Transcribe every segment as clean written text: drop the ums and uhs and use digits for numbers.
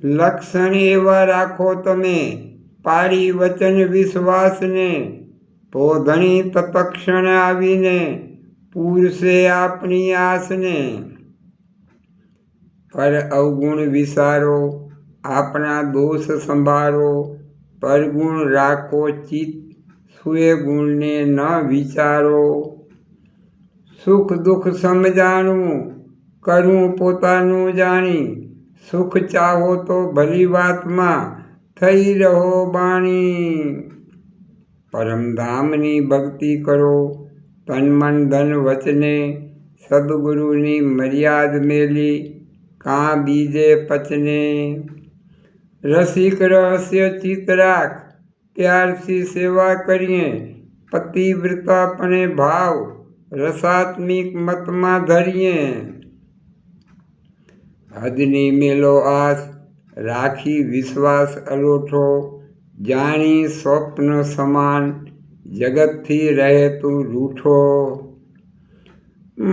લક્ષણ એવા રાખો તમે પાળી વચન વિશ્વાસને, પોધણી તત્ક્ષણ આવીને પૂરશે આપણી આસને। પર અવગુણ વિસારો આપણા દોષ સંભાળો, પરગુણ રાખો ચિત્ત સુએ ગુણને ન વિચારો। સુખ દુઃખ સમજાણવું કરવું પોતાનું જાણી, સુખ ચાહો તો ભલી વાતમાં થઈ રહો બાણી। પરમધામની ભક્તિ કરો તન મન ધન વચને, સદગુરુની મર્યાદ મેલી કાં બીજે પચને। રસિક રહસ્ય ચિત્ત રાખ ત્યારથી સેવા કરીએ, પતિવ્રતાપણે ભાવ રસાત્મિક મતમાં ધરીએ। હદની મેલો આસ રાખી વિશ્વાસ અલોઠો, જાણી સ્વપ્ન સમાન જગતથી રહે તું રૂઠો।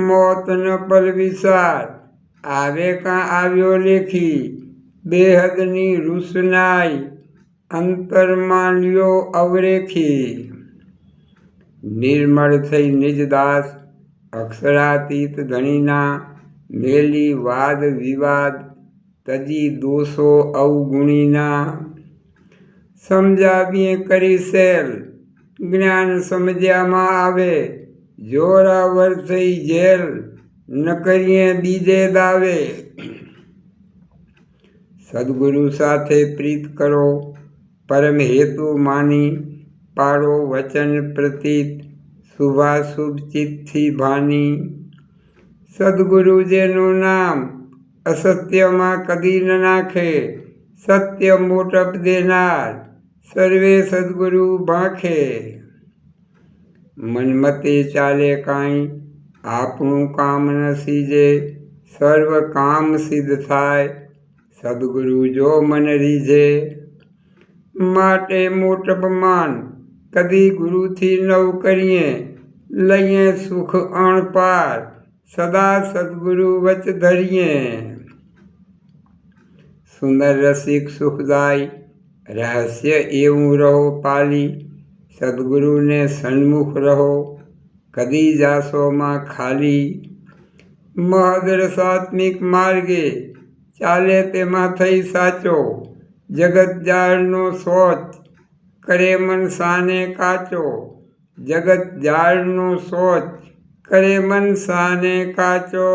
મોત ન પલ વિચાર આવે કાં આવ્યો લેખી, બેહદની રૂસનાઈ અંતરમાં લ્યો અવરેખી। નિર્મળ થઈ નિજદાસ અક્ષરાતીત ધણીના, મેલી વાદ વિવાદ તજી દોષો અવગુણીના। સમજાવીએ કરી સેલ જ્ઞાન સમજ્યામાં આવે, જોરાવર થઈ જેલ ન કરીએ બીજે દાવે। સદગુરુ સાથે પ્રીત કરો પરમ હેતુ માની, પાડો વચન પ્રતીત શુભાશુભ ચિત્તથી ભાની। સદગુરુ જેનું નામ અસત્યમાં કદી ન નાખે, સત્ય મોટપ દેનાર સર્વે સદગુરુ ભાંખે। મનમતે ચાલે કાંઈ આપણું કામ ન સીજે, સર્વ કામ સિદ્ધ થાય સદગુરુ જો મન રીઝે। માટે મોટપ માન કદી ગુરુથી નવ કરીએ, લઈએ સુખ અણપાર સદા સદગુરુ વચ ધરીએ। સુંદર રસિક સુખદાય રહસ્ય એવું રહો પાલી, સદગુરુને સન્મુખ રહો કદી જાશોમાં ખાલી। મહદ રસાત્મિક માર્ગે ચાલે તેમાં થઈ સાચો, જગત જાળનો સોચ કરે મન સાને કાચો। જગત જાળનો સોચ કરે મન સાને કાચો।